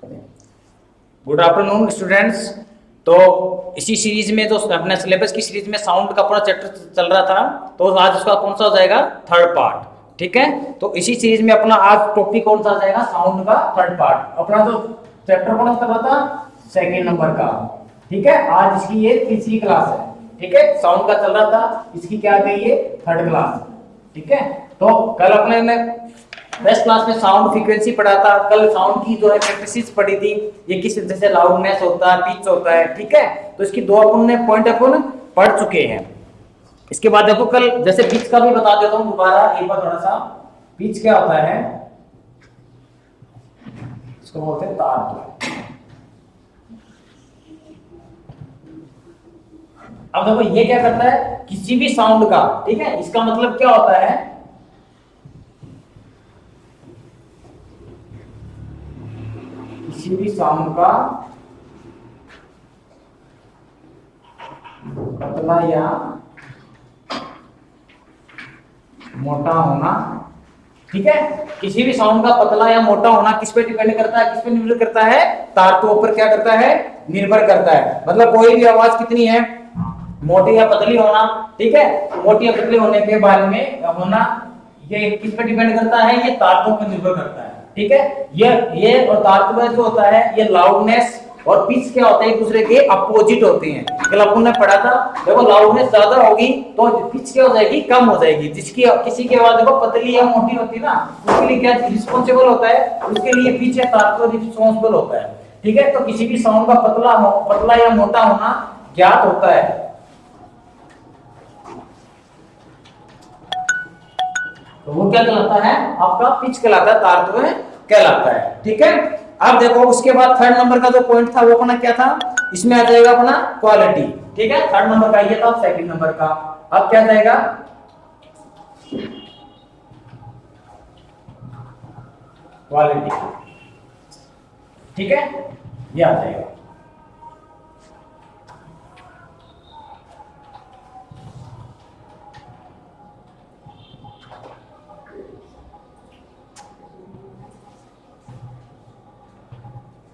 Good afternoon students. तो इसी series में, जो अपने सिलेबस की सीरीज में साउंड का पूरा चैप्टर चल रहा था, तो आज उसका कौन सा हो जाएगा, थर्ड पार्ट। ठीक है, तो इसी सीरीज में अपना आज टॉपिक कौन सा आ जाएगा, साउंड का थर्ड पार्ट। अपना जो चैप्टर कौन सा था, सेकेंड नंबर का। ठीक है, आज इसकी ये तीसरी क्लास है। ठीक है, साउंड का चल रहा था, इसकी क्या गई ये थर्ड क्लास। ठीक है, तो कल अपने ने फर्स्ट क्लास में साउंड फ्रीक्वेंसी पढ़ा था। कल साउंड की जो है प्रैक्टिस पढ़ी थी, ये किस जैसे लाउडनेस होता है, पिच होता है। ठीक है, तो इसकी दो अपन ने पॉइंट अपन पढ़ चुके हैं। इसके बाद देखो कल जैसे पिच का भी बता देता हूं दोबारा एक बार थोड़ा सा। पिच क्या होता है, इसको बोलते हैं तार। अब देखो ये क्या करता है, किसी भी साउंड का, ठीक है, इसका मतलब क्या होता है, किसी भी साउंड का पतला या मोटा होना। ठीक है, किसी भी साउंड का पतला या मोटा होना किस पे डिपेंड करता है, किस पे निर्भर करता है, तार ऊपर क्या करता है, निर्भर करता है। मतलब कोई भी आवाज कितनी है, मोटी या पतली होना। ठीक है, मोटी या पतली होने के बारे में होना, ये किस पे डिपेंड करता है, ये तारकों पर निर्भर करता है। ठीक है, ये और तारक जो होता है, ये लाउडनेस और पिच क्या होते हैं, एक दूसरे के अपोजिट होते हैं। कल अपन ने पढ़ा था, देखो लाउडनेस ज्यादा होगी तो पिच क्या हो जाएगी, कम हो जाएगी। जिसकी किसी की आवाज देखो पतली या मोटी होती है ना, उसके लिए क्या रिस्पॉन्सिबल होता है, उसके लिए पिच या तारक रिस्पॉन्सिबल होता है। ठीक है, तो किसी भी साउंड का पतला या मोटा होना ज्ञात होता है, तो वो क्या कहलाता है, आपका पिच कहलाता है, तारतम्य कहलाता है। ठीक है, अब देखो उसके बाद थर्ड नंबर का जो पॉइंट था वो अपना क्या था, इसमें आ जाएगा अपना क्वालिटी। ठीक है, थर्ड नंबर का ये था, सेकंड नंबर का अब क्या जाएगा, क्वालिटी। ठीक है, ये आ जाएगा।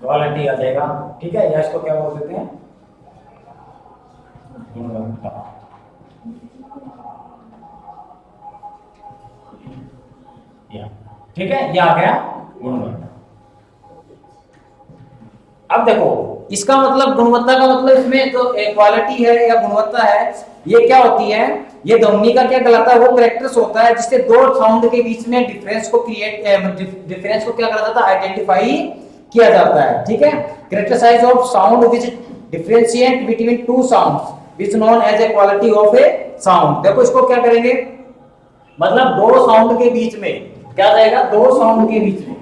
क्वालिटी आ जाएगा। ठीक है, या इसको क्या बोल देते हैं, गुणवत्ता। ठीक है, ये आ गया गुणवत्ता। अब देखो इसका मतलब, गुणवत्ता का मतलब इसमें जो क्वालिटी है या गुणवत्ता है, ये क्या होती है, ये ध्वनि का क्या कहलाता है, वो कैरेक्टर्स होता है जिससे दो साउंड के बीच में डिफरेंस को डिफरेंस को क्या करा जाता है, आइडेंटिफाई किया जाता है। ठीक है, characterise of sound which differentiate between two sounds which known as a quality of a sound. देखो इसको क्या करेंगे, मतलब दो साउंड के बीच में क्या जाएगा, दो साउंड के बीच में,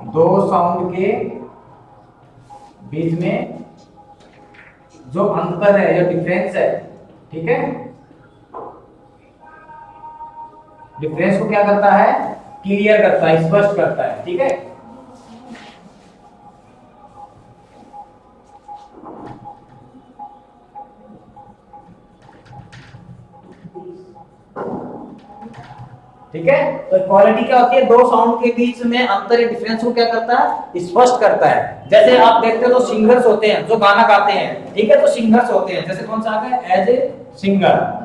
दो साउंड के बीच में जो अंतर है या डिफरेंस है, ठीक है, डिफरेंस को क्या करता है, क्लियर करता है, स्पष्ट करता है। ठीक है, ठीक है, तो क्वालिटी क्या होती है, दो साउंड के बीच में अंतर या डिफरेंस को क्या करता है, स्पष्ट करता है। जैसे आप देखते हो तो सिंगर्स होते हैं जो गाना गाते हैं। ठीक है, तो सिंगर्स होते हैं, जैसे कौन सा आ गया, एज ए सिंगर।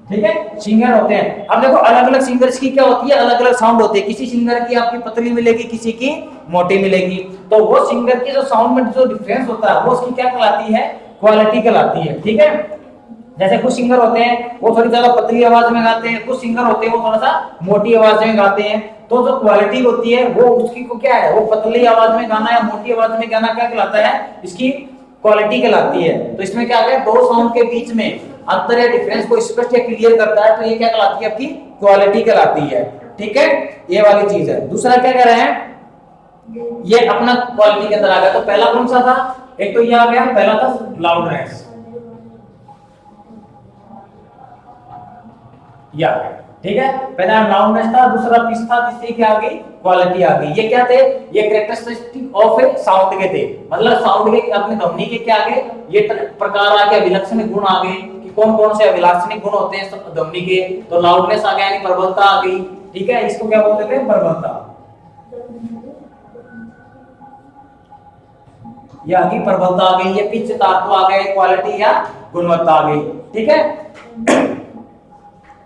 ठीक है, सिंगर होते हैं। अब देखो अलग अलग सिंगर्स की क्या होती है, अलग अलग साउंड होती है। किसी सिंगर की आपकी पतली मिलेगी, किसी की मोटी मिलेगी। तो वो सिंगर की जो साउंड में जो डिफरेंस होता है, वो उसकी क्या कहलाती है, क्वालिटी कहलाती है। ठीक है, जैसे कुछ सिंगर होते हैं वो थोड़ी ज्यादा पतली आवाज में गाते हैं, कुछ सिंगर होते हैं वो थोड़ा सा मोटी आवाज में गाते हैं। तो जो क्वालिटी होती है वो उसकी को क्या है, वो पतली आवाज में गाना या मोटी आवाज में गाना क्या कहलाता है, इसकी क्वालिटी कहलाती है। तो इसमें क्या है, दो साउंड के बीच में अंतर या डिफरेंस को स्पष्ट या क्लियर करता है, तो ये क्या कहलाती है, आपकी क्वालिटी कहलाती है। ठीक है, ये वाली चीज है। दूसरा क्या कह रहे हैं, ये अपना क्वालिटी के अंदर आ गया। तो पहला कौन सा था, एक तो ये आ गया, पहला था लाउडनेस, या ठीक है, पहला लाउडनेस था, दूसरा पिच था, तीसरी क्या आ गई, क्वालिटी आ गई। ये क्या थे, ये कैरेक्टरिस्टिक ऑफ ए साउंड के थे, मतलब साउंड के अपने ध्वनि के क्या आ गए, ये प्रकार आ गए, विलक्षण गुण आ गए कि कौन कौन से अभिलाषणिक गुण होते हैं ध्वनि के। तो लाउडनेस आ गया यानी प्रबलता आ गई, ठीक है, इसको क्या बोलते थे, प्रबलता। ये आ गई प्रबलता आ गई, ये पिच तात्व आ गए, क्वालिटी या गुणवत्ता आ गई, ठीक है।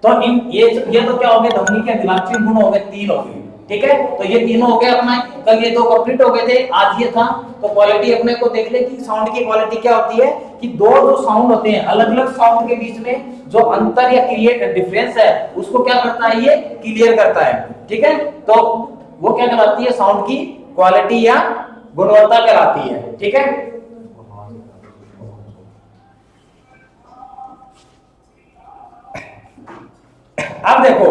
तो इन ये तो क्या हो गए, ध्वनि के अभिलाक्षिक गुण हो गए, तीन हो गए, ठीक है। तो ये तीनों हो गए अपना, कल ये दो कंप्लीट हो गए थे, आज ये था। तो क्वालिटी अपने को देख ले कि साउंड की क्वालिटी क्या होती है, कि दो जो साउंड होते हैं अलग अलग साउंड के बीच में जो अंतर या क्रिएट डिफरेंस है उसको क्या करता है, ये क्लियर करता है, ठीक है। तो वो क्या कहलाती है, साउंड की क्वालिटी या गुणवत्ता कहलाती है, ठीक है। अब देखो,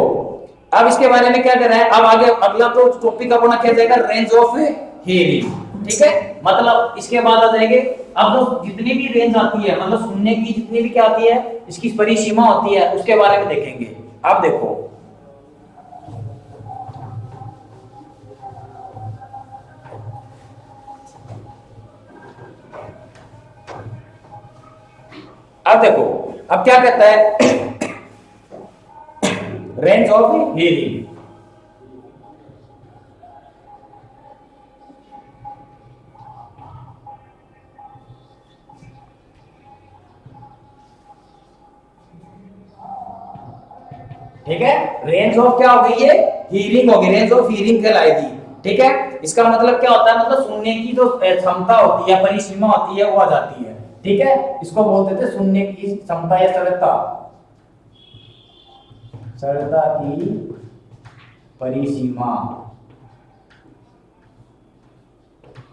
अब इसके बारे में क्या कर रहा है, अब आगे अगला तो टॉपिक अपना क्या जाएगा, रेंज ऑफ हियरिंग, ठीक है। मतलब इसके बाद आ जाएंगे अब जो जितनी भी रेंज आती है, मतलब सुनने की जितनी भी क्या आती है, इसकी परिसीमा होती है, उसके बारे में देखेंगे। अब देखो, अब देखो, अब क्या कहता है रेंज ऑफ हियरिंग। ठीक है, रेंज ऑफ क्या हो गई, ये हियरिंग हो गई, रेंज ऑफ हियरिंग कहलाएगी, ठीक है। इसका मतलब क्या होता है, मतलब सुनने की जो क्षमता होती है, परिसीमा होती है, वो आ जाती है, ठीक है। इसको बोलते थे सुनने की क्षमता या सरलता, सरलता की परिसीमा,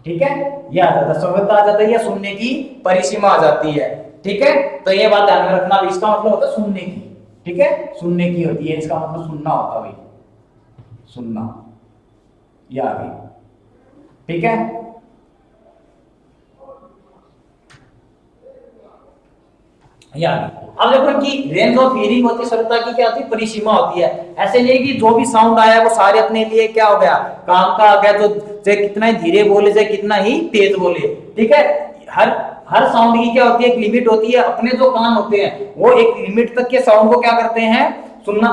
ठीक है। ये आ जाता है, सरलता आ जाता है या सुनने की परिसीमा आ जाती है, ठीक है। तो ये बात ध्यान में रखना, इसका मतलब होता है सुनने की, ठीक है, सुनने की होती है, इसका मतलब सुनना होता है भाई, सुनना, ये आ गई, ठीक है। अब देखो कि रेंज ऑफ हियरिंग होती है, सरलता की क्या होती है, परिसीमा होती है। ऐसे नहीं कि जो भी साउंड आया वो सारे अपने लिए क्या हो गया, काम का आ गया, तो चाहे कितना ही धीरे बोले चाहे कितना ही तेज बोले, ठीक है। हर हर साउंड की क्या होती है, एक लिमिट होती है, अपने जो कान होते हैं वो एक लिमिट तक के साउंड को क्या करते हैं, सुनना,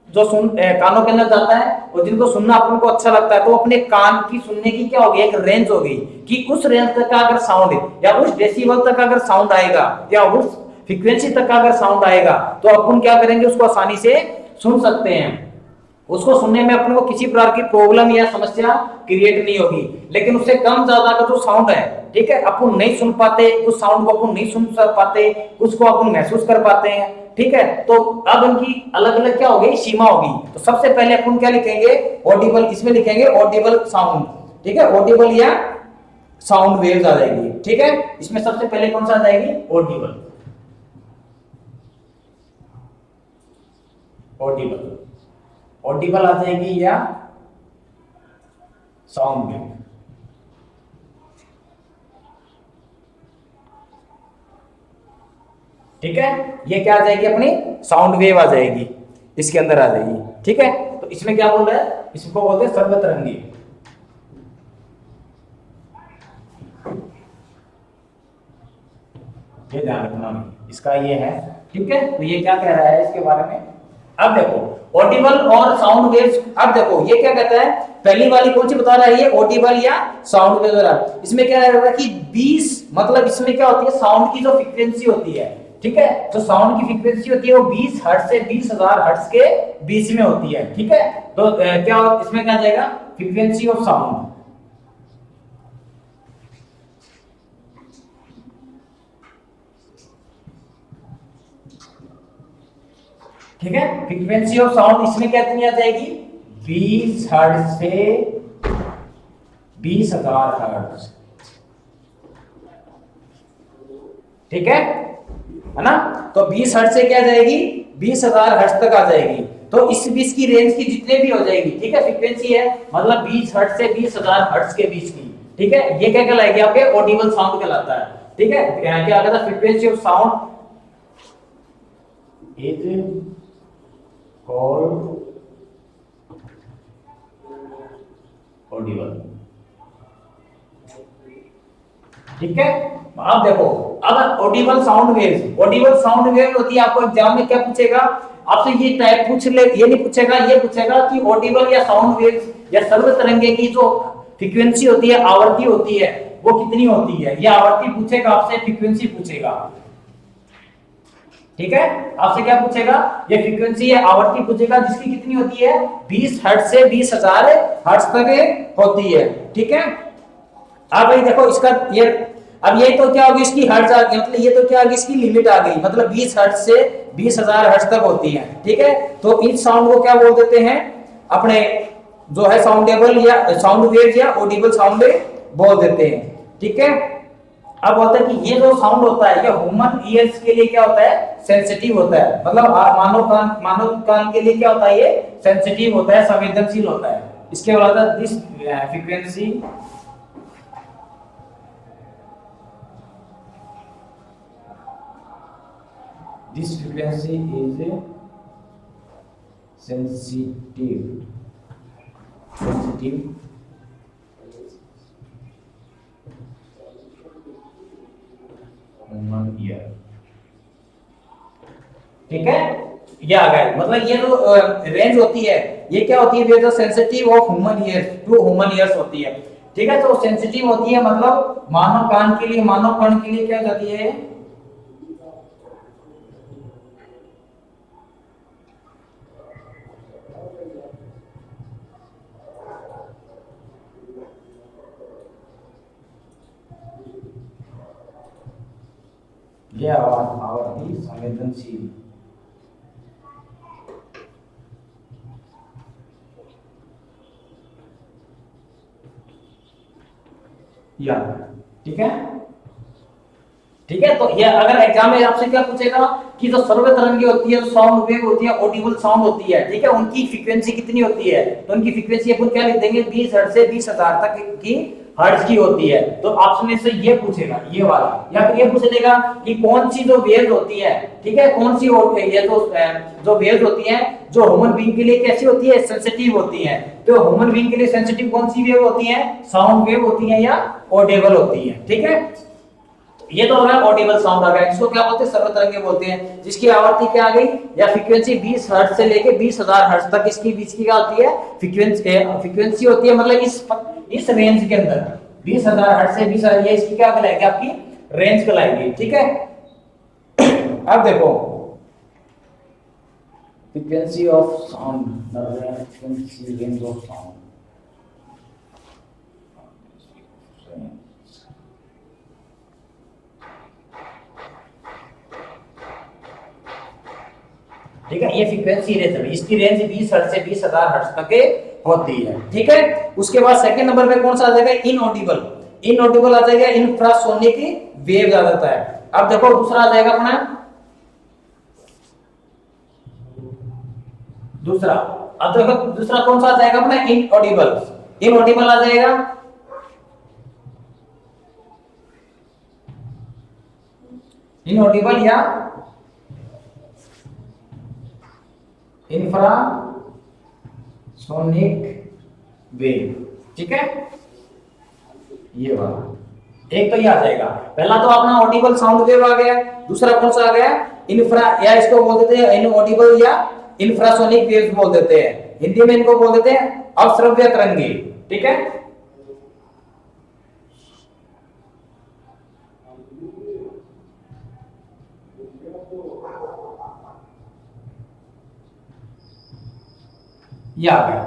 जो कानों के अंदर जाता है और जिनको सुनना अपन को अच्छा लगता है, तो अपने कान की सुनने की क्या होगी, एक रेंज होगी, कि उस रेंज तक का अगर साउंड या उस डेसिबल तक अगर साउंड आएगा या उस फ्रीक्वेंसी तक का अगर साउंड आएगा तो अपन क्या करेंगे, उसको आसानी से सुन सकते हैं, उसको सुनने में अपन को किसी प्रकार की प्रॉब्लम या समस्या क्रिएट नहीं होगी। लेकिन उससे कम ज्यादा का जो साउंड है, ठीक है, अपन नहीं सुन पाते, कुछ साउंड को अपन नहीं सुन पाते, कुछ को अपन महसूस कर पाते हैं, ठीक है। तो अब इनकी अलग अलग क्या होगी, सीमा होगी। तो सबसे पहले अपन क्या लिखेंगे, ऑडिबल, इसमें लिखेंगे ऑडिबल साउंड, ठीक है, ऑडिबल या साउंड वेव्स आ जाएगी, ठीक है। इसमें सबसे पहले कौन सा आ जाएगी, ऑडिबल, ऑडिबल, ऑडिबल आ जाएगी या साउंड वेव, ठीक है। ये क्या आ जाएगी, अपनी साउंड वेव आ जाएगी, इसके अंदर आ जाएगी, ठीक है। तो इसमें क्या बोल रहा है, इसको बोलते हैं सर्वतरंगी, ये ध्यान रखना, इसका ये है, ठीक है। तो ये क्या कह रहा है इसके बारे में, अब देखो ऑडिबल और साउंड वेव्स। अब देखो ये क्या कहता है, पहली वाली कौन सी बता रहा है, ये ऑडिबल या साउंड वेव। इसमें क्या है कि 20, मतलब इसमें क्या होती है, साउंड की जो फ्रीक्वेंसी होती है, ठीक है, जो साउंड की फ्रीक्वेंसी होती है वो 20 हर्ट्ज से 20,000 हर्ट्ज के बीच में होती है, ठीक है। तो क्या इसमें क्या जाएगा, फ्रीक्वेंसी ऑफ साउंड, ठीक है। फ्रीक्वेंसी ऑफ साउंड इसमें कितनी आ जाएगी, 20 हर्ट्ज से 20,000 हर्ट्ज, ठीक है ना। तो 20 हर्ट्ज से क्या जाएगी, 20,000 हर्ट्ज तक आ जाएगी। तो इस बीच की रेंज की जितने भी हो जाएगी, ठीक है, फ्रीक्वेंसी है, मतलब 20 हर्ट्ज से 20,000 हर्ट्ज के बीच की, ठीक है। ये क्या कहलाएगी, आपके ऑडिबल साउंड कहलाता है, ठीक है। क्या कहता है, frequency of sound is called audible। ठीक है, आप देखो अब ऑडिबल साउंड वेव होती है। आपको एग्जाम में क्या पूछेगा, आपसे ये टाइप पूछ ले, ये नहीं पूछेगा, ये पूछेगा कि ऑडिबल या साउंड वेव या सर्व तरंगे की जो फ्रीक्वेंसी होती है, आवृत्ति होती है, वो कितनी होती है। ये आवृत्ति पूछेगा आपसे, फ्रीक्वेंसी पूछेगा। ठीक है, आपसे क्या पूछेगा, ये फ्रीक्वेंसी या आवृत्ति पूछेगा जिसकी कितनी होती है, 20 हर्ट्ज से 20,000 हर्ट्ज तक होती है। ठीक है, अब भाई देखो इसका ये, अब ये तो क्या होगी, इसकी हर्ट्ज आ गई, मतलब ये तो क्या आ गई, इसकी लिमिट आ गई, मतलब 20 हर्ट्ज से 20,000 हर्ट्ज तक होती है। ठीक है, तो इस साउंड को क्या बोल देते हैं, अपने जो है साउंडेबल या साउंड वेव या ऑडिबल साउंड बोल देते हैं। ठीक है, अब होता है कि ये जो साउंड होता है, ये ह्यूमन ईयर्स के लिए क्या होता है, सेंसिटिव होता है। मतलब मानव कान के लिए क्या होता है, ये सेंसिटिव होता है, संवेदनशील होता है। इसके बाद this frequency is sensitive human ear। ठीक है, ये आ गया, मतलब ये जो रेंज होती है, ये क्या होती है, जो sensitive of human ear to human ears होती है। ठीक है, तो सेंसिटिव होती है, मतलब मानव कान के लिए, मानव कर्ण के लिए क्या हो जाती है, ये आवृत्ति संवेदनशील। या ठीक है, ठीक है, तो ये अगर एग्जाम में आपसे क्या पूछेगा कि जो सर्व तरंगी होती है, जो साउंड वेव होती है, ऑडिबल साउंड होती है, ठीक है, उनकी फ्रीक्वेंसी कितनी होती है, तो उनकी फ्रीक्वेंसी अपन क्या लिख देंगे, 20 हर्ट्ज से 20,000 तक की हर्ट्ज की होती है। तो ऑप्शन में से ये पूछेगा, ये वाला, या फिर ये पूछ लेगा कि कौन सी जो वेव होती है, ठीक है, कौन सी ये जो वेव होती है, जो ह्यूमन बीइंग के लिए कैसी होती है, सेंसिटिव होती है। तो ह्यूमन बीइंग के लिए सेंसिटिव कौन सी वेव होती है, साउंड वेव होती है या ऑडिबल होती है। ठीक है, ये तो होगा ऑडिबल साउंड आ गया, इसको क्या बोलते हैं, सर्व तरंगे बोलते हैं, जिसकी आवृत्ति क्या आ गई या फ्रीक्वेंसी 20 हर्ट्ज से लेके 20,000 हर्ट्ज तक इसकी बीच की क्या होती है, फ्रीक्वेंसी होती है, मतलब इस रेंज के अंदर 20,000 हर्ट्ज से 20,000, ये इसकी क्या कहलाएगी, आपकी रेंज कहलाएगी। ठीक है, अब देखो frequency of sound, frequency range of sound. ठीक है, ये फ्रीक्वेंसी रेंज है, इसकी रेंज 20 हर्ट्ज से 20,000 हर्ट्ज तक होती है। ठीक है, उसके बाद सेकंड नंबर पे कौन सा आ जाएगा, इनऑडिबल। इनऑडिबल आ जाएगा, इंफ्रासोनिक वेव आ जाता है। अब देखो दूसरा आ जाएगा अपना, दूसरा, अब देखो दूसरा कौन सा आ जाएगा अपना, इनऑडिबल। इनऑडिबल आ जाएगा, इनऑडिबल या इंफ्रासोनिक वेव। ठीक है, ये वाला एक तो ये आ जाएगा। पहला तो अपना ऑडिबल साउंड वेव आ गया, दूसरा कौन सा आ गया, इंफ्रा, या इसको बोल देते हैं इनऑडिबल या इंफ्रासोनिक वेव्स बोल देते हैं, हिंदी में इनको बोल देते हैं अश्रव्य तरंगे। ठीक है, ये आ गया।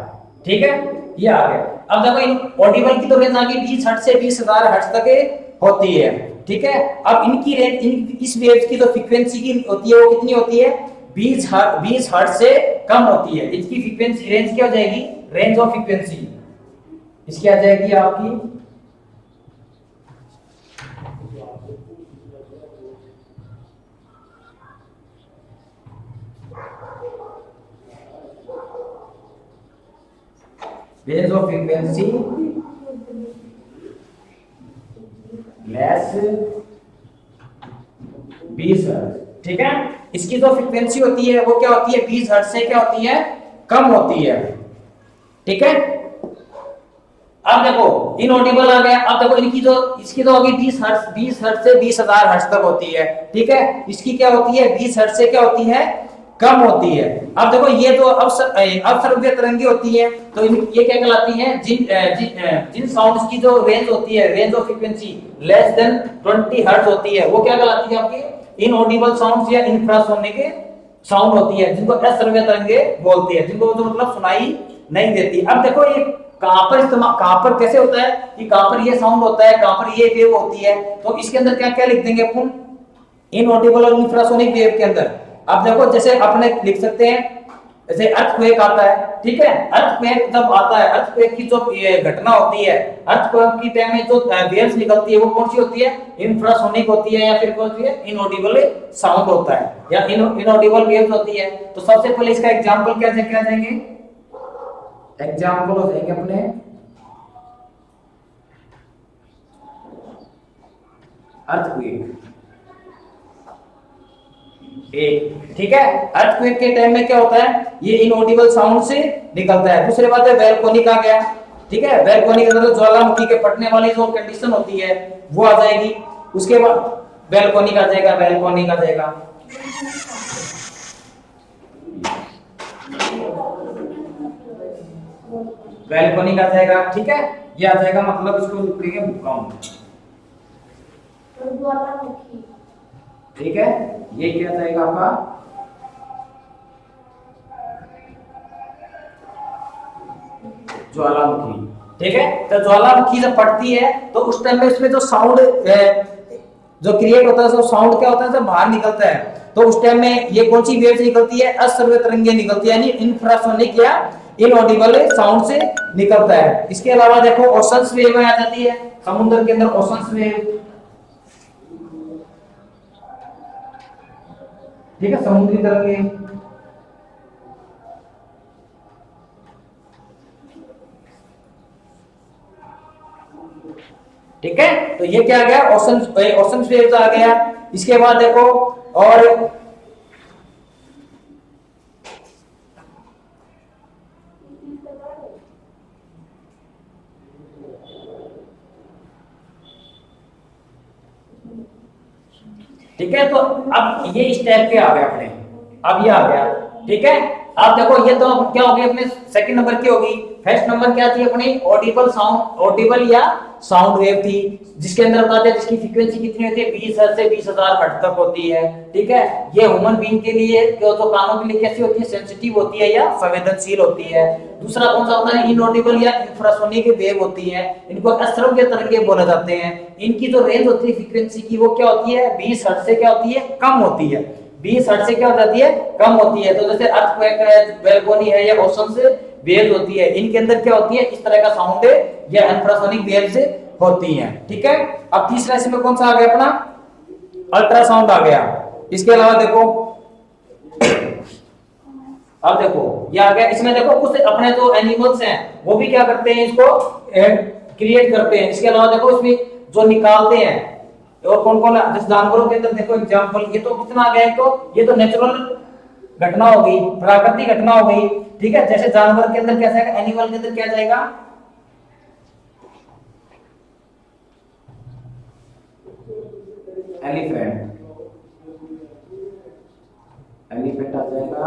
ठीक है, ये आ गया। अब देखो इन ऑडिबल की तो रेंज आ गई 20 हर्ट्ज से 20,000 हर्ट्ज तक होती है। ठीक है, अब इनकी रेंज, इस वेव्स की जो फ्रीक्वेंसी की होती है वो कितनी होती है, 20 हर्ट्ज से कम होती है। इसकी फ्रीक्वेंसी रेंज क्या हो जाएगी, रेंज ऑफ फ्रीक्वेंसी इसकी आ जाएगी आपकी range of frequency less 20 hertz. ठीक है, इसकी जो फ्रीक्वेंसी होती है वो क्या होती है, 20 हर्ट्ज से क्या होती है, कम होती है। ठीक है, अब देखो इनऑडिबल आ गया। अब देखो इनकी जो इसकी तो होगी 20 हर्ट्ज से 20,000 हर्ट्ज तक होती है। ठीक है, इसकी क्या होती है, 20 हर्ट्ज से क्या होती है, कम होती है। अब देखो ये जो अवसर्वीय तरंगे होती है, तो ये क्या कहलाती है, जिन साउंड्स की जो रेंज होती है, range of frequency less than 20 hertz होती है, वो क्या कहलाती है आपकी इनऑडिबल साउंड्स या इंफ्रासोनिक साउंड होती है, जिनको अश्रव्य तरंगे बोलते हैं, जिनको तो मतलब सुनाई नहीं देती। अब देखो ये कहां पर कैसे होता है कि कहां पर ये साउंड होता है, कहां पर ये वेव होती है, तो इसके अंदर क्या क्या लिख देंगे अपन इनऑडिबल और इंफ्रासोनिक वेव के अंदर। अब देखो जैसे अपने लिख सकते हैं, जैसे अर्थक्वेक आता है। ठीक है, अर्थक्वेक जब आता है, अर्थक्वेक की जो घटना होती है, अर्थक्वेक की टाइम में जो वेव्स निकलती है वो कौन सी होती है, इंफ्रासोनिक होती है, या फिर कौन सी है, इनऑडिबल साउंड होता है या इनऑडिबल वेव्स होती है। तो सबसे पहले इसका एग्जांपल क्या देंगे, एग्जांपल हो जाएंगे अपने अर्थक्वेक एक। ठीक है, अर्थक्वेक के टाइम में क्या होता है, ये इनऑडिबल साउंड से निकलता है। दूसरी बात है वैल्कोनिक आ गया। ठीक है, वैल्कोनिक के अंदर ज्वालामुखी के फटने वाली जो कंडीशन होती है वो आ जाएगी। उसके बाद वैल्कोनिक आ जाएगा, वैल्कोनिक आ जाएगा। वैल्कोनिक आ जाएगा। ठीक है, ये आ जाएगा, मतलब इसको लिखेंगे भूकंप। ठीक है, ये क्या जाएगा आपका ज्वालामुखी। ठीक है, तो ज्वालामुखी जब फटती है तो उस टाइम में इसमें जो साउंड जो क्रिएट होता है, जो साउंड क्या होता है, जब बाहर निकलता है, तो उस टाइम में ये कौन सी वेव निकलती है, अश्रव्य तरंगे निकलती है, यानी इंफ्रासोनिक या इनऑडिबल साउंड से निकलता है। इसके अलावा देखो ओशंस वेव आ जाती है, समुद्र के अंदर ओशंस वेव। ठीक है, समुद्री तरंगे। ठीक है, तो ये क्या आ गया, ओशन वेव्स आ गया। इसके बाद देखो और ठीक है, तो अब ये इस टाइप के आ गए अपने, अब ये आ गया। ठीक है, अब देखो ये तो क्या हो गई अपने सेकंड नंबर की होगी। फर्स्ट नंबर क्या थी अपनी, ऑडिबल साउंड, ऑडिबल या साउंड वेव थी, जिसके अंदर बताते हैं जिसकी फ्रीक्वेंसी कितनी होती है, 20 हर्ट्ज से 20,000 हर्ट्ज तक होती है। ठीक है, ये ह्यूमन बीइंग के लिए जो तो कानों के लिए कैसी होती है, सेंसिटिव होती है या संवेदनशील होती है। दूसरा कौन सा होता है, इनऑडिबल या इंफ्रासोनिक वेव होती है, इनको अश्रव्य तरंगे बोले जाते हैं। इनकी जो रेंज होती है फ्रीक्वेंसी की वो क्या होती है, 20 हर्ट्ज से क्या होती है, कम होती है। 20 हर्ट्ज से क्या हो जाती है, कम होती है। तो जैसे अर्थक्वेक है, वैल्कोनी है, या ओशन से वेव्स होती है, इनके अंदर क्या होती है, इस तरह का साउंड या इंफ्रासोनिक वेव्स होती हैं। ठीक है, अब तीसरा इसमें कौन सा आ गया अपना, अल्ट्रासाउंड आ गया। इसके अलावा देखो, अब देखो ये आ गया, इसमें देखो कुछ अपने जो एनिमल्स हैं वो भी क्या करते हैं, इसको क्रिएट करते हैं। इसके अलावा देखो इसमें जो निकालते हैं, और कौन कौन, जिस जानवरों के अंदर देखो एग्जांपल, ये तो कितना आ गया, तो ये तो नेचुरल घटना हो गई, प्राकृतिक घटना हो गई। ठीक है, जैसे जानवर के अंदर क्या जाएगा, एनिमल के अंदर क्या जाएगा, एलिफेंट, एलिफेंट आ जाएगा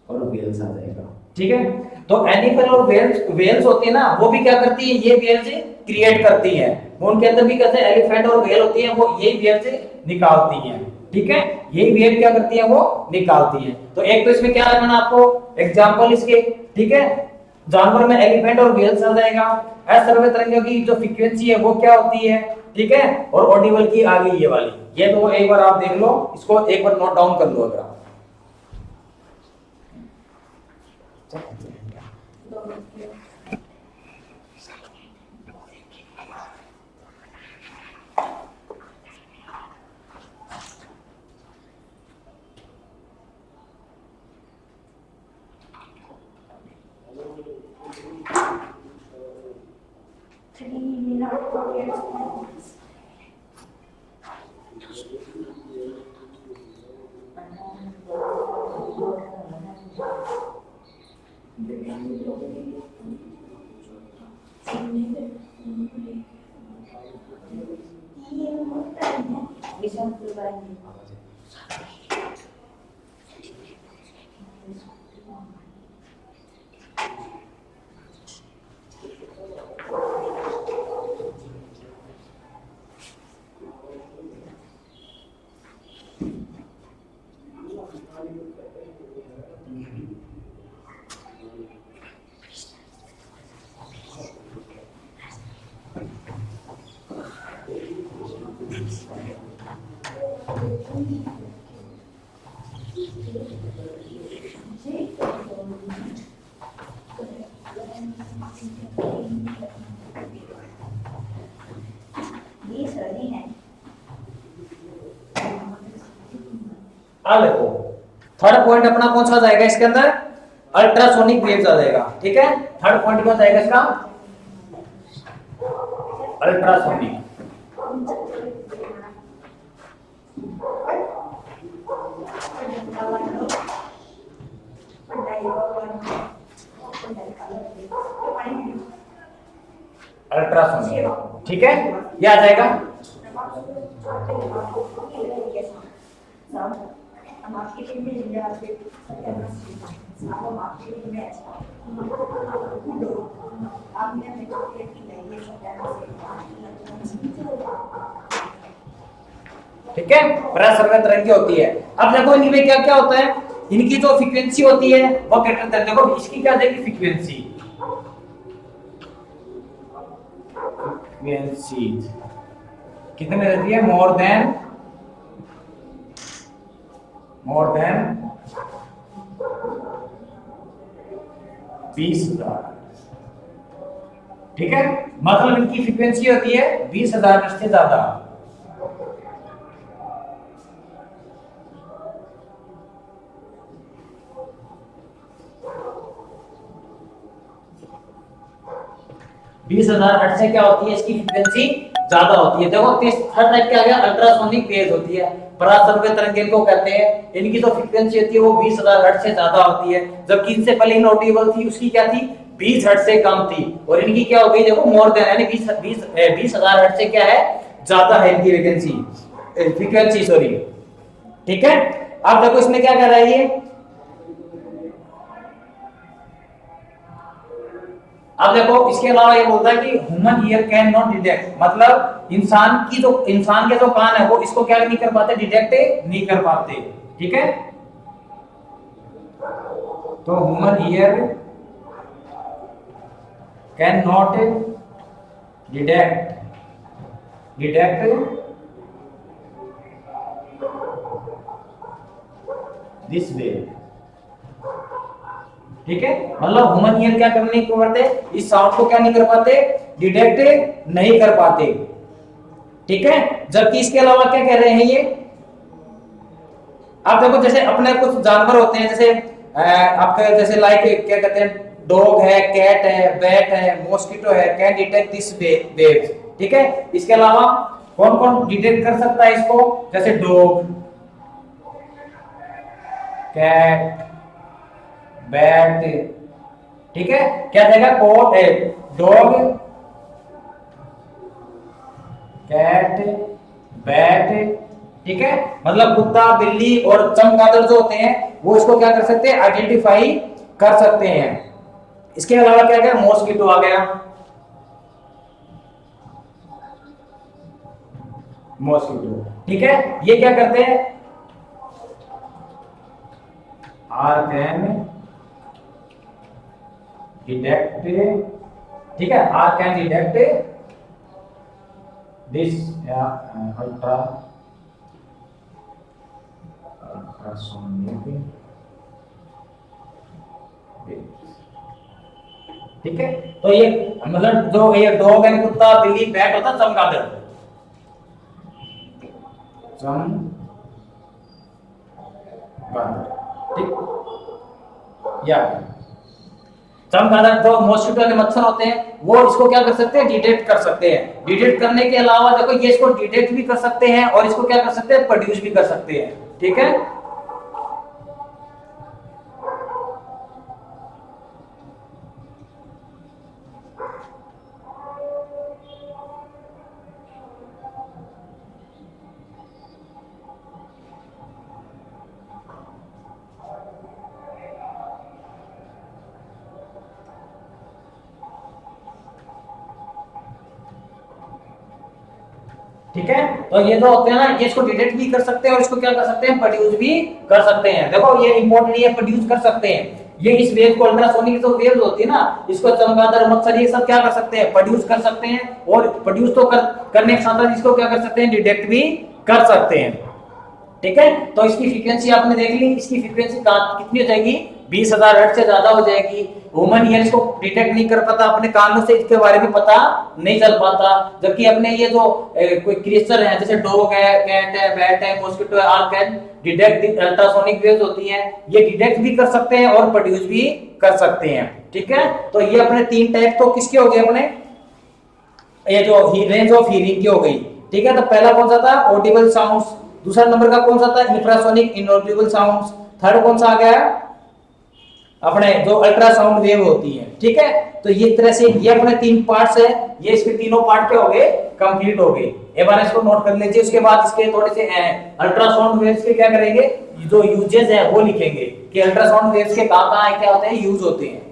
और वेल्स आ जाएगा। ठीक है, तो एनिमल और वेल्स होती है ना, वो भी क्या करती है, ये वेल्स क्रिएट करती है। वो उनके अंदर भी कैसे एलिफेंट और वेल होती है, वो यही वेल्स निकालती है। ठीक है, यही वेल क्या करती है, वो निकालती है। तो एक तो इसमें क्या रखना आपको एग्जांपल इसके। ठीक है, जानवर में एलिफेंट और वेल्स आ जाएगा। अश्रव्य तरंगों की जो फ्रीक्वेंसी है वो क्या होती है, ठीक है, और ऑडिबल की आ गई ये वाली। ये तो एक बार आप देख लो, इसको एक बार नोट डाउन कर लो अगर आप। आ देखो, थर्ड पॉइंट अपना कौन सा जाएगा इसके अंदर? अल्ट्रासोनिक वेव्स आ जाएगा। ठीक है, थर्ड पॉइंट क्या जाएगा इसका? अल्ट्रासोनिक। अल्ट्रासोनिक, ठीक है, ये आ जाएगा। ठीक है, परासर्ग तरंगे होती है। अब देखो इनमें क्या क्या होता है, इनकी जो फ्रीक्वेंसी होती है वो ग्रेटर देन, देखो इसकी क्या देगी फ्रीक्वेंसी, फ्रीक्वेंसी कितने रहती है? More than 20,000। ठीक है, मतलब इनकी फ्रीक्वेंसी होती है 20,000 से ज्यादा। बीस हजार हर्ट्ज से क्या होती है? इसकी फ्रीक्वेंसी ज्यादा होती है। देखो थर्ड टाइप क्या आ गया? अल्ट्रासोनिक वेव होती है, परासर्ग तरंगे इनको कहते हैं। इनकी जो फ्रीक्वेंसी होती है वो 20,000 हर्ट्ज से ज्यादा होती है, जबकि इनसे पहले इनऑडिबल थी, उसकी क्या थी? 20 हर्ट्ज से कम थी। और इनकी क्या हो गई? देखो मोर देन, यानी 20,000 हर्ट्ज से क्या है? ज्यादा है इनकी फ्रीक्वेंसी सॉरी। ठीक है, अब देखो इसमें क्या कर रहा है ये, अब देखो इसके अलावा ये बोलता है कि human ear can not detect, मतलब इंसान के जो कान है वो इसको क्या नहीं कर पाते? डिटेक्ट नहीं कर पाते। ठीक है, तो human ear can not detect this wave. ठीक है, मतलब ह्यूमन ईयर क्या करने को करते? इस साउंड को क्या नहीं कर पाते? डिटेक्ट नहीं कर पाते। ठीक है, जबकि इसके अलावा क्या कह रहे हैं ये, आप देखो जैसे अपने कुछ जानवर होते हैं, जैसे आपके जैसे लाइक क्या कहते हैं, डॉग है, कैट है, बैट है, मॉस्किटो है, कैन डिटेक्ट दिस वेव्स। ठीक है, इसके अलावा कौन कौन डिटेक्ट कर सकता है इसको? जैसे डॉग, कैट, बैट। ठीक है, क्या देगा? कोट है, डॉग, कैट, बैट। ठीक है, मतलब कुत्ता, बिल्ली और चमगादड़ जो होते हैं वो इसको क्या कर सकते हैं? आइडेंटिफाई कर सकते हैं। इसके अलावा क्या क्या? मॉस्किटो आ गया, मॉस्किटो। ठीक है, ये क्या करते हैं? आर कैन डिटेक्ट, ठीक है, are can detect this ultrasonic waves. ठीक है, तो ये मतलब जो ये डॉग एंड कुत्ता, बिल्ली, बैट होता है चमगादड़, ठीक, या चमगादड़ जो मॉस्किटो के मच्छर होते हैं वो इसको क्या कर सकते हैं? डिटेक्ट कर सकते हैं। डिटेक्ट करने के अलावा देखो ये इसको डिटेक्ट भी कर सकते हैं और इसको क्या कर सकते हैं? प्रोड्यूस भी कर सकते हैं। ठीक है, ठीक है। तो ये जो होते हैं ना, ये इसको डिटेक्ट भी कर सकते हैं और इसको क्या कर सकते हैं, प्रोड्यूस भी कर सकते हैं। देखो ये इंपॉर्टेंट, ये प्रोड्यूस कर सकते हैं। ये इस वेव को, अल्ट्रासोनिक जो वेव्स होती है ना, इसको चमगादड़, मच्छर, ये सब क्या कर सकते हैं, प्रोड्यूस कर सकते हैं। और प्रोड्यूस तो करने के साथ साथ इसको क्या कर सकते हैं, डिटेक्ट भी कर सकते हैं। ठीक है। तो इसकी फ्रीक्वेंसी आपने देख ली, इसकी फ्रीक्वेंसी कितनी हो जाएगी, 20,000 हर्ट्ज से ज्यादा हो जाएगी। ह्यूमन ईयर इसको डिटेक्ट नहीं कर पाता, अपने कानों से इसके बारे में पता नहीं चल पाता। जबकि अपने ये जो कोई क्रिएचर है, जैसे डॉग है, कैट है, बैट है, मॉस्किटो है, all can detect ultrasonic waves होती हैं। ये डिटेक्ट भी कर सकते हैं और प्रोड्यूस भी कर सकते हैं। ठीक है। तो ये अपने तीन टाइप तो किसके हो गए, अपने ये जो रेंज ऑफ हियरिंग की हो गई। ठीक है। तो पहला कौन सा था, ऑडिबल साउंड्स। दूसरा नंबर का कौन सा था, इंफ्रासोनिक इनऑडिबल साउंड्स। थर्ड कौन सा आ गया, अपने जो अल्ट्रासाउंड वेव होती है। ठीक है। तो ये तरह से ये अपने तीन पार्ट्स है, ये इसके तीनों पार्ट के हो गए, कंप्लीट हो गए। एक बार इसको नोट कर लीजिए। उसके बाद इसके थोड़े से अल्ट्रासाउंड वेव्स के क्या करेंगे, जो यूजेस है वो लिखेंगे कि अल्ट्रासाउंड वेव्स के कहां-कहां क्या होते हैं, यूज होते हैं।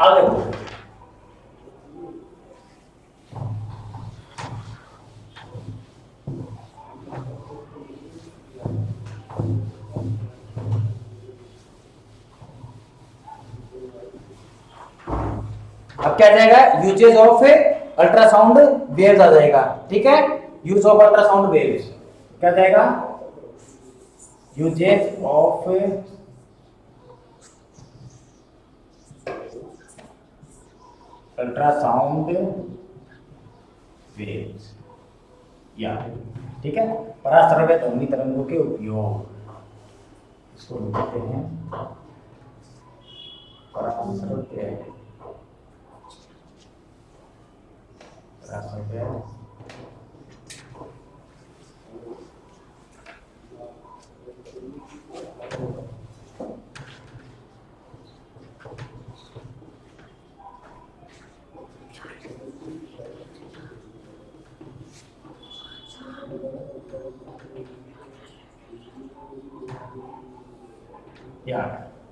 आगे अब क्या जाएगा, यूजेस ऑफ अल्ट्रासाउंड वेव्स आ जाएगा। ठीक है। यूज ऑफ अल्ट्रासाउंड वेव्स क्या जाएगा, यूजेस ऑफ अल्ट्रासाउंड वेव्स, या ठीक है, पराश्रव्य ध्वनि तरंगों के उपयोग, इसको लिखते हैं पराश्रव्य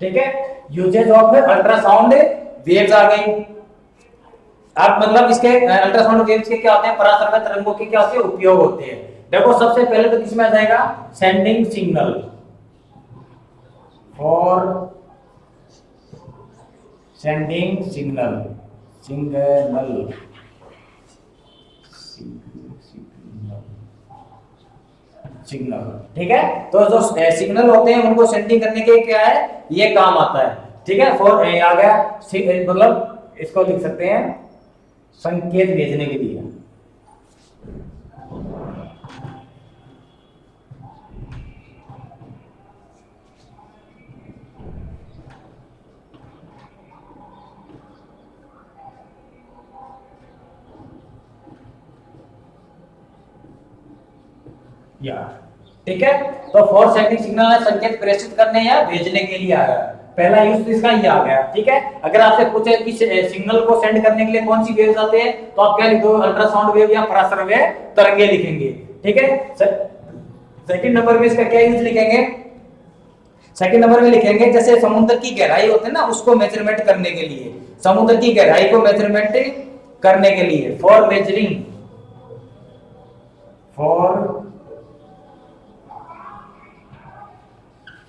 ठीक है। यूजेज ऑफ अल्ट्रासाउंड वेव्स आ गई। अब मतलब इसके अल्ट्रासाउंड वेव्स के क्या होते हैं, पराश्रव्य तरंगों के क्या होते हैं, उपयोग होते हैं। देखो सबसे पहले तो किसमें आ जाएगा, sending signal, for sending signal, signal. ठीक है। तो जो सिग्नल होते हैं उनको सेंडिंग करने के क्या है, ये काम आता है। ठीक है। फॉर आ गया, मतलब इसको लिख सकते हैं संकेत भेजने के लिए। या ठीक है। तो फॉर सेंडिंग सिग्नल है, संकेत प्रेषित करने या भेजने के लिए आया। पहला यूज तो इसका ये आ गया। ठीक है। अगर आपसे पूछे कि सिग्नल को सेंड करने के लिए कौन सी वेव्स आते हैं, तो आप क्या लिख दो, अल्ट्रासाउंड वेव या पराश्रव्य तरंगे लिखेंगे। ठीक है। सेकंड नंबर में इसका क्या यूज लिखेंगे, सेकंड नंबर में लिखेंगे जैसे समुद्र की गहराई होती है ना, उसको मेजरमेंट करने के लिए, समुद्र की गहराई को मेजरमेंट करने के लिए, for measuring, for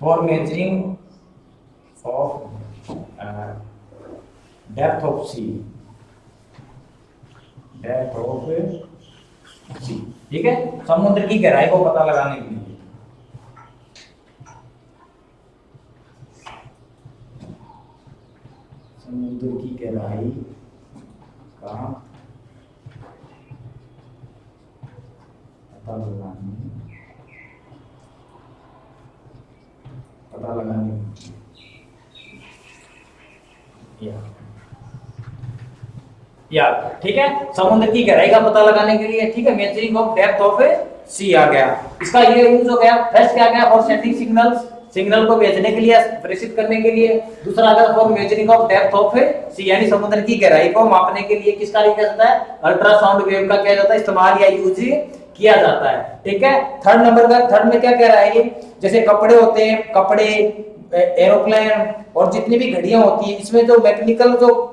for measuring of depth of sea, depth of sea, ठीक है, समुद्र की गहराई को पता लगाने के लिए। समुद्र की गहराई का पता लगाने या ठीक है, समुद्र की गहराई का पता लगाने के लिए, ठीक है, मेजरिंग ऑफ डेप्थ ऑफ सी आ गया, इसका ये यूज हो गया। फर्स्ट क्या गया, फॉर सेंडिंग सिग्नल्स, सिग्नल को भेजने के लिए, प्रेषित करने के लिए। दूसरा अगर for measuring of depth of sea, यानी समुद्र की गहराई को मापने के लिए किसका किया जाता है, अल्ट्रासाउंड वेव का क्या जाता है, इस्तेमाल या यूज किया जाता है, ठीक है। थर्ड नंबर का, थर्ड में क्या कह रहा है ये, जैसे कपड़े होते हैं, कपड़े, एरोप्लेन और जितनी भी घड़ियां होती है, इसमें जो मैकेनिकल जो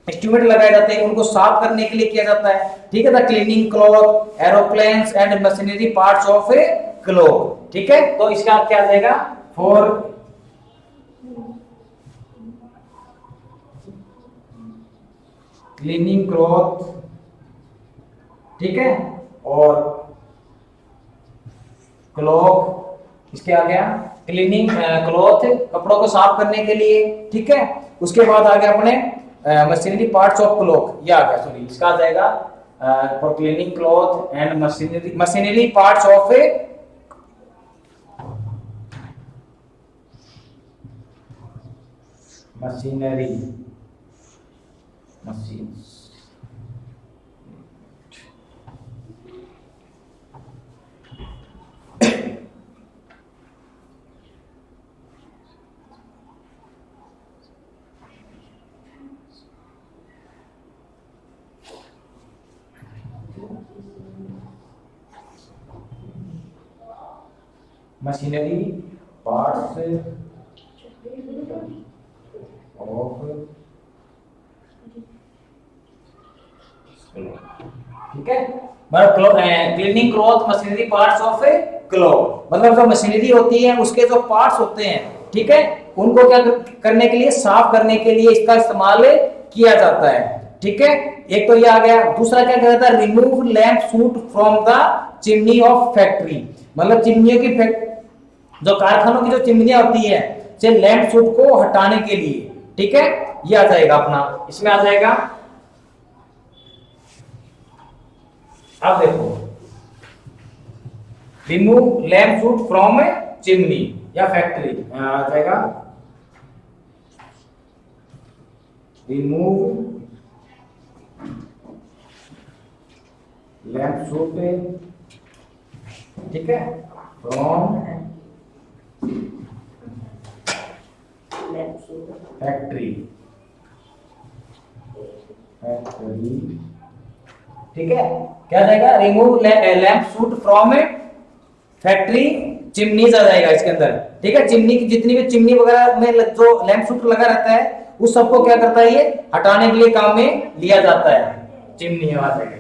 इंस्ट्रूमेंट लगाए जाते हैं उनको साफ करने के लिए किया जाता है, ठीक है। The cleaning cloth, aeroplanes and machinery parts of A cloth, ठीक है। तो इसका क्या आ जाएगा, फॉर क्लीनिंग क्लॉथ, ठीक है, और क्लॉथ, इसके आ गया क्लीनिंग क्लॉथ, कपड़ों को साफ करने के लिए, ठीक है। उसके बाद आ गया अपने मशीनरी पार्ट्स ऑफ क्लॉथ, ये आ गया, सॉरी, इसका आ जाएगा for cleaning cloth and machinery parts of A machinery machines, machinery parts of, ठीक है। मतलब cleaning cloth, machinery parts of A cloth, मतलब जो मशीनरी होती है उसके जो पार्ट्स होते हैं, ठीक है, उनको क्या करने के लिए, साफ करने के लिए इसका इस्तेमाल किया जाता है, ठीक है। एक तो ये आ गया। दूसरा क्या कहता है, remove lamp soot from the chimney of factory, मतलब चिमनियों की जो कारखानों की जो चिमनियां होती है, से लैंप सूट को हटाने के लिए, ठीक है, ये आ जाएगा अपना, इसमें आ जाएगा। अब देखो, remove lamp soot from A chimney या फैक्ट्री, आ जाएगा रिमूव लैंप सूट, ठीक है, फ्रॉम फैक्ट्री, ठीक है, क्या जाएगा, remove lamp soot from factory chimneys आ जाएगा इसके अंदर, ठीक है। चिमनी की जितनी भी चिमनी वगैरह में जो लैंप सूट लगा रहता है उस सबको क्या करता है, ये हटाने के लिए काम में लिया जाता है, चिमनी आ जाएगा,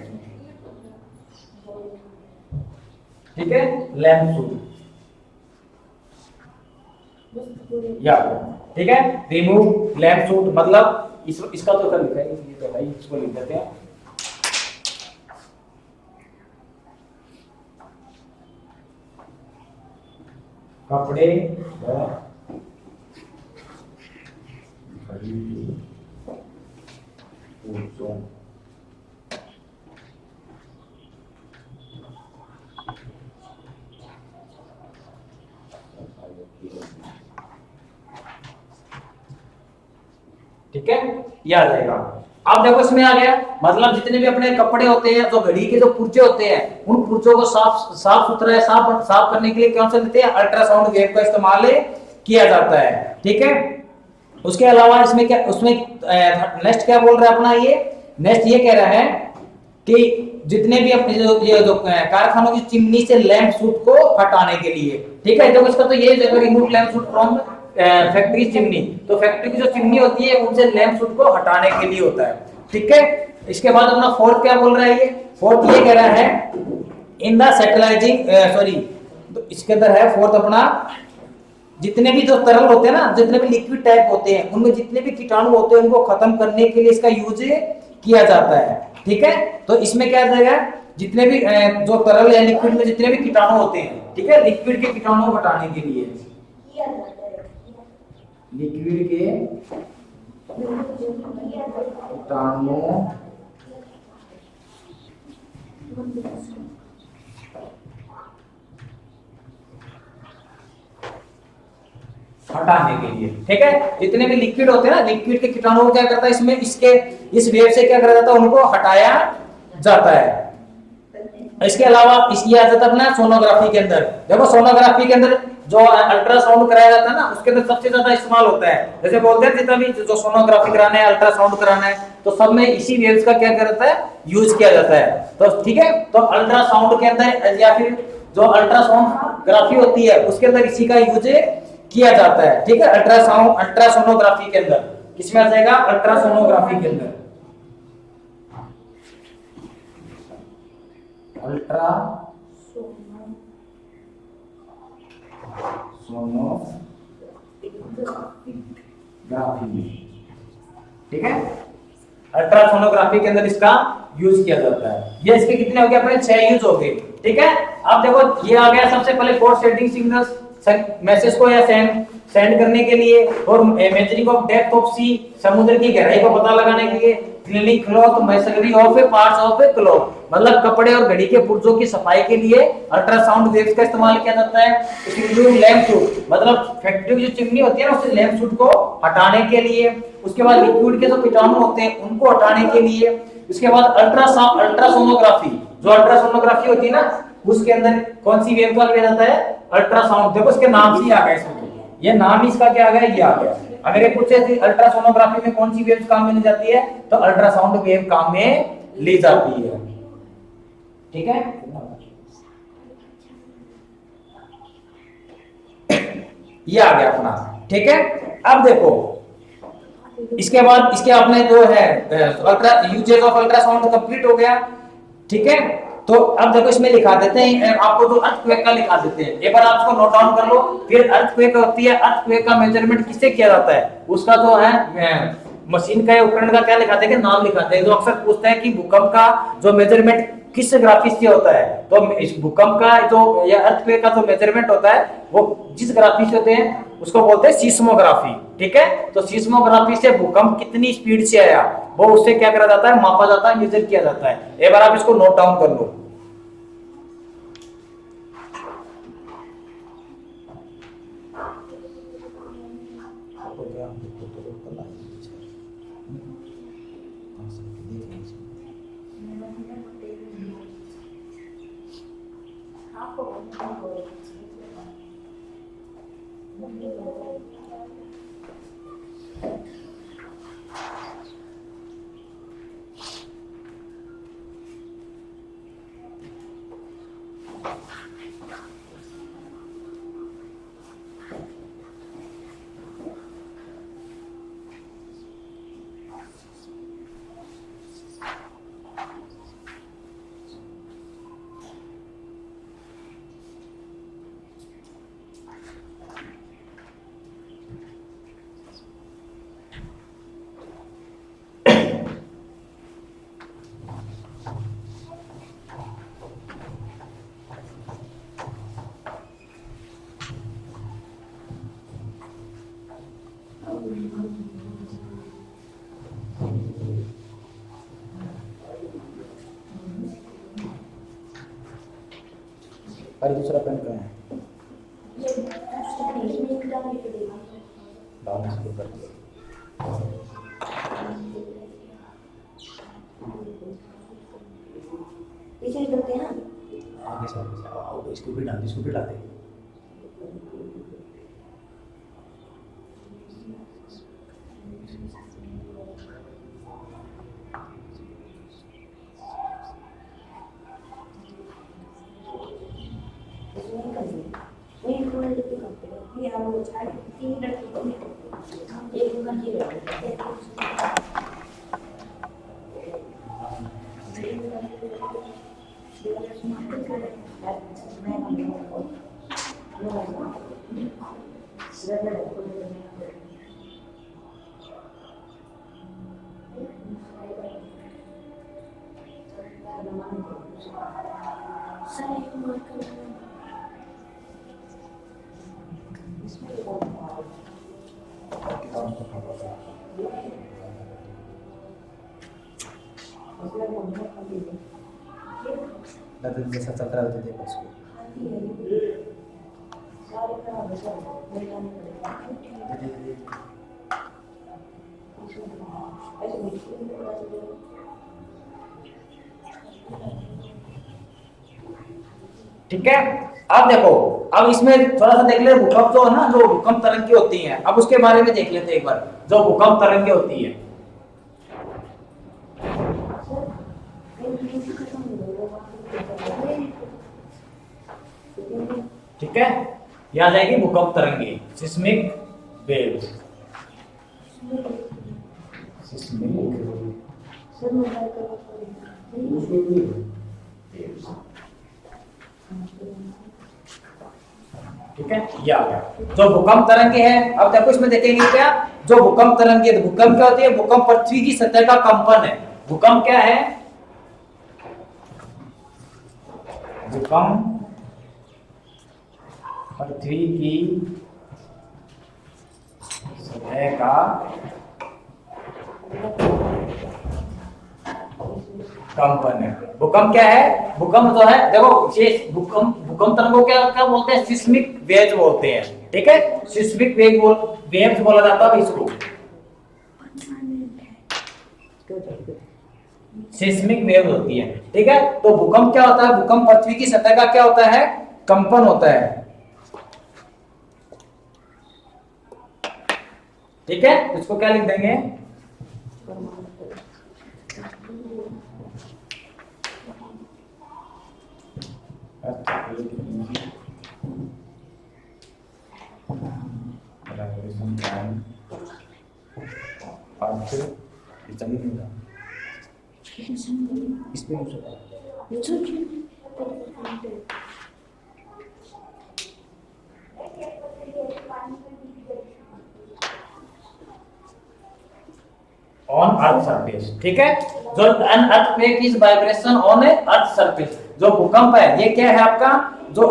ठीक है, लैंप सूट, या ठीक है, रिमूव लैंप सूट, मतलब इसका तो कर लिखा है, ये तो भाई इसको लिख देते हैं, कपड़े ठीक है, ये आ जाएगा। अब देखो इसमें आ गया, मतलब जितने भी अपने कपड़े होते हैं, जो घड़ी के जो पुर्जे होते हैं, उन पुर्जों को साफ सुथरा साफ करने के लिए कौन से लेते हैं, अल्ट्रासाउंड वेव का इस्तेमाल किया जाता है, ठीक है। उसके अलावा इसमें क्या, उसमें नेक्स्ट क्या बोल रहा है अपना, ये नेक्स्ट ये कह रहा है कि जितने भी अपने जो कारखानों की चिमनी से लैंप सूट को हटाने के लिए, ठीक है। तो इसका तो ये remove lamp soot from factory chimney, तो फैक्ट्री की जो चिमनी होती है उनसे लैंप सूट को हटाने के लिए होता है, ठीक है। इसके बाद अपना फोर्थ क्या बोल रहा है, ये फोर्थ ये कह रहा है इन द सेटेलाइजिंग, सॉरी, तो इसके अंदर है फोर्थ अपना, जितने भी जो तरल होते हैं ना, जितने भी लिक्विड टाइप होते हैं, उनमें जितने भी कीटाणु होते हैं उनको खत्म करने के लिए इसका यूज किया जाता है। ठीक है, तो इसमें क्या जाएगा, जितने भी जो तरल या लिक्विड में जितने भी कीटाणु होते हैं, ठीक है, लिक्विड के कीटाणु को हटाने के लिए, लिक्विड के कीटाणु हटाने के लिए, ठीक है, जितने भी लिक्विड होते हैं ना, लिक्विड के कीटाणु क्या करता है, इसमें इसके इस वेव से क्या करा जाता है, उनको हटाया जाता है। इसके अलावा इसलिए आ जाता है अपना सोनोग्राफी के अंदर। देखो सोनोग्राफी के अंदर जो अल्ट्रासाउंड कराया जाता है ना, उसके अंदर सबसे ज्यादा इस्तेमाल होता है। जैसे बोलते हैं जितना भी जो सोनोग्राफी कराना है, अल्ट्रासाउंड कराना है, तो सब में इसी वेव्स का क्या करता है, यूज किया जाता है। तो ठीक है, तो अल्ट्रासाउंड के अंदर या फिर जो अल्ट्रासाउंडग्राफी होती है उसके अंदर इसी का यूज किया जाता है। ठीक है, अल्ट्रासाउंड अल्ट्रासोनोग्राफी के अंदर किसमें आ जाएगा, अल्ट्रासोनोग्राफी के अंदर, अल्ट्रा सोनोग्राफी। ठीक है, अल्ट्रासोनोग्राफी के अंदर इसका यूज किया जाता है। ये इसके कितने हो गए अपने, 6 यूज हो गए। ठीक है, अब देखो ये आ गया सबसे पहले फोर सेंडिंग सिग्नल्स, मैसेज को या सेंड करने के लिए, और मेजरिंग ऑफ डेप्थ ऑफ सी, समुद्र की गहराई को पता लगाने के लिए, cleaning cloth masonry of parts of cloth, मतलब कपड़े और घड़ी के पुर्जों की सफाई के लिए अल्ट्रासाउंड वेव्स का इस्तेमाल किया जाता है। इंक्लूडिंग लैंप शूट, मतलब फैक्ट्री की जो चिमनी होती है ना, उससे लैंप शूट को हटाने के लिए। उसके बाद लिक्विड के जो कीटाणु होते हैं उनको हटाने के लिए। उसके बाद अल्ट्रासाउंड अल्ट्रासोनोग्राफी, जो अल्ट्रासोनोग्राफी होती है ना, उसके अंदर कौन सी वेव का लिया जाता है, अल्ट्रासाउंड। देखो इसके नाम से ही आ गया, इसमें ये नाम ही इसका क्या आ गया, ये आ गया। अगर ये पूछे थे अल्ट्रासोनोग्राफी में कौन सी वेव काम में ली जाती है, तो अल्ट्रासाउंड वेव काम में ली जाती है। ठीक है, ये आ गया अपना। ठीक है, अब देखो इसके बाद इसके आपने जो है ultra uses of ultrasound complete हो गया। ठीक है, तो अब देखो इसमें लिखा देते हैं, आपको जो अर्थक्वेक का लिखा देते हैं, एक बार आप इसको नोट डाउन कर लो। फिर अर्थक्वेक होती है, अर्थक्वेक का मेजरमेंट किससे किया जाता है, उसका जो है मशीन का उपकरण का क्या लिखाते हैं, नाम लिखाते हैं। जो अक्सर पूछते हैं कि भूकंप का जो मेजरमेंट किस ग्राफी से होता है, तो इस भूकंप का जो या अर्थक्वेक का जो मेजरमेंट होता है वो जिस ग्राफी से होते हैं उसको बोलते हैं सीस्मोग्राफी। ठीक है, तो सीस्मोग्राफी से भूकंप कितनी स्पीड से आया वो उससे क्या करा जाता है, मापा जाता है, मेजर किया जाता है। एक बार आप इसको नोट डाउन कर लो। अरे दूसरा पेन कहाँ है, डालना शुरू कर दिया। पीछे करते हैं आगे से आओ, इसको भी डाल दे, इसको भी डाल दे। जैसा चल रहा है देखो उसको। ठीक है, अब देखो, अब इसमें थोड़ा सा देख ले, भूकंप जो है ना, जो भूकंप तरंगे होती हैं, अब उसके बारे में देख लेते हैं एक बार। जो भूकंप तरंगे होती है, ठीक है, ये आ जाएगी भूकंप तरंगे, सिस्मिक वेव्स। सिस्मिक वेव्स, ठीक है, ये आ गया जो भूकंप तरंगे हैं। अब देखो इसमें देखेंगे क्या, जो भूकंप तरंगे, भूकंप क्या होती है? भूकंप पृथ्वी की सतह का कंपन है। भूकंप क्या है? भूकंप पृथ्वी की सतह का कंपन है। भूकंप क्या है? भूकंप जो है, देखो ये भूकंप तरंगों क्या क्या बोलते हैं? सिस्मिक वेव्स बोलते हैं, ठीक है, सिस्मिक वेव्स बोला जाता है इसको, सिस्मिक वेव होती है, ठीक है। तो भूकंप क्या होता है? भूकंप पृथ्वी की सतह का क्या होता है? कंपन होता है, ठीक है। इसको क्या लिख देंगे? ऑन अर्थ सरफेस, ठीक है। जो an earthquake is vibration on A earth surface, जो भूकंप है ये क्या है आपका? जो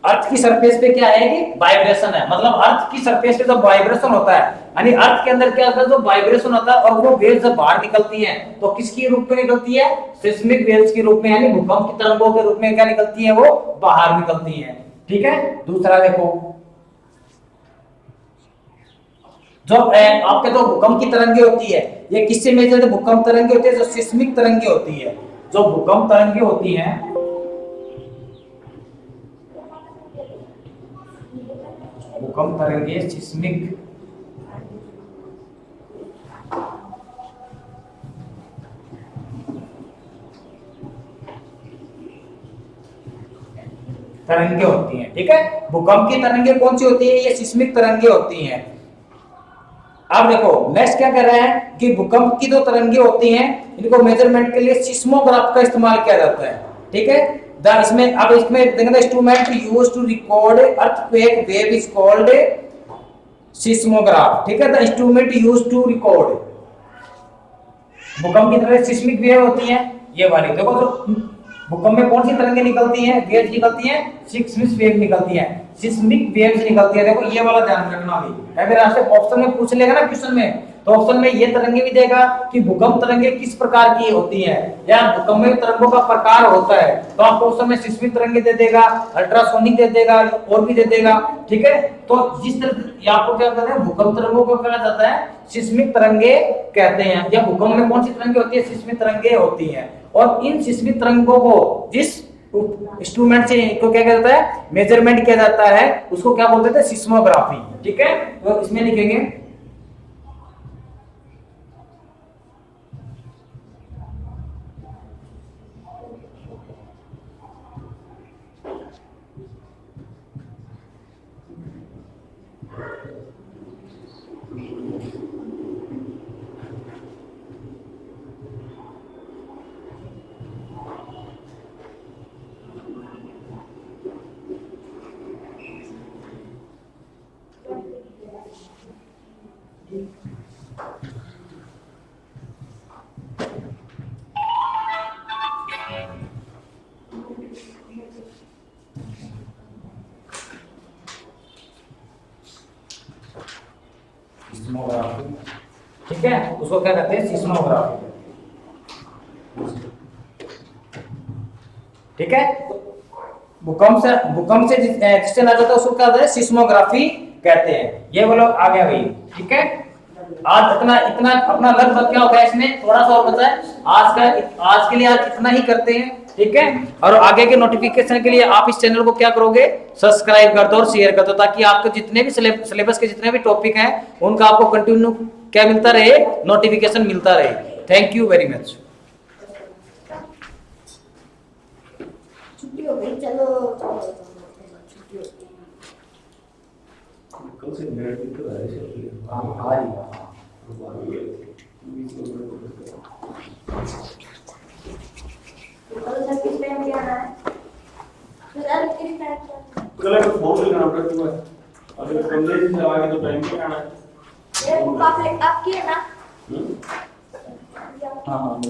अर्थ की सरफेस पे क्या है कि वाइब्रेशन है, मतलब अर्थ की सरफेस पे जब वाइब्रेशन होता है, यानी अर्थ के अंदर क्या होता है? जो वाइब्रेशन होता है, और वो वेव्स जब बाहर निकलती हैं तो किसके रूप में निकलती है? सिस्मिक वेव्स के रूप में, यानी भूकंप की तरंगों के रूप में क्या निकलती है? वो बाहर निकलती है, ठीक है। दूसरा देखो, जो आपके जो भूकंप की तरंगे होती है, ये किससे मेजर है? भूकंप तरंगे होती है जो सिस्मिक तरंगे होती है, जो भूकंप तरंगे होती हैं, भूकंप तरंगे सिस्मिक तरंगे होती हैं, ठीक है। भूकंप की तरंगे कौन सी होती है? ये सिस्मिक तरंगे होती हैं। अब देखो नेक्स्ट क्या कर रहे हैं कि भूकंप की जो तरंगे होती हैं, इनको मेजरमेंट के लिए सिस्मोग्राफ का इस्तेमाल किया जाता है, ठीक है। इसमें अब इसमें देखना, instrument used to record earthquake wave is called seismograph, ठीक है। The instrument used to record, भूकंप की तरह सिस्मिक वेव होती है ये वाली, देखो जो भूकंप में कौन सी तरंगे निकलती हैं? वेव्स निकलती हैं, सिस्मिक वेव निकलती है, सिस्मिक वेव्स निकलती है। देखो ये वाला ध्यान रखना भी, अगर आपसे ऑप्शन में पूछ लेगा ना क्वेश्चन में, तो ऑप्शन में ये तरंगे भी देगा कि भूकंप तरंगे किस प्रकार की होती हैं, या भूकंप में तरंगों का प्रकार होता है, तो आपको ऑप्शन में सिस्मिक तरंगे दे देगा, अल्ट्रासोनिक दे देगा, और भी दे देगा, ठीक है। तो जिस तरह आपको क्या कहते हैं? भूकंप तरंगों को कहा जाता है सिस्मिक तरंगे कहते हैं। या भूकंप में कौन सी तरंगे होती है? सिस्मिक तरंगे होती हैं। और इन सिस्मिक तरंगों को जिस इंस्ट्रूमेंट से इनको क्या कहता है? मेजरमेंट किया जाता है, उसको क्या बोलते थे? सिस्मोग्राफी, ठीक है। तो इसमें लिखेंगे सिस्मोग्राफी, ठीक है, उसको क्या कहते हैं, सिस्मोग्राफी, ठीक है। भूकंप से डिजिटल आ जाता है उसको क्या कहते हैं, सिस्मोग्राफी कहते हैं। ये वो लोग आ गया भाई, ठीक है। आज इतना इतना अपना लगभग क्या होगा इसमें, थोड़ा सा और बचा है। आज के लिए आज इतना ही करते हैं, ठीक है। और आगे के नोटिफिकेशन के लिए आप इस चैनल को क्या करोगे, सब्सक्राइब कर दो और शेयर कर दो, ताकि आपको जितने भी सिलेबस के जितने भी टॉपिक हैं उनका आपको कंटिन्यू क्या मिलता रहे, नोटिफिकेशन मिलता रहे। Thank you very much. छुट्टी हो गई, चलो छुट्टी हो गई। कल से मेरा भी तो है से हाँ आ रही है। कल सर किस टाइम पे आना है, सर किस टाइम पे? कल एक फोन लेना पड़ेगा अगर कॉलेज से आगे तो टाइम पे आना है। ये बुक आपकी है ना? हाँ हाँ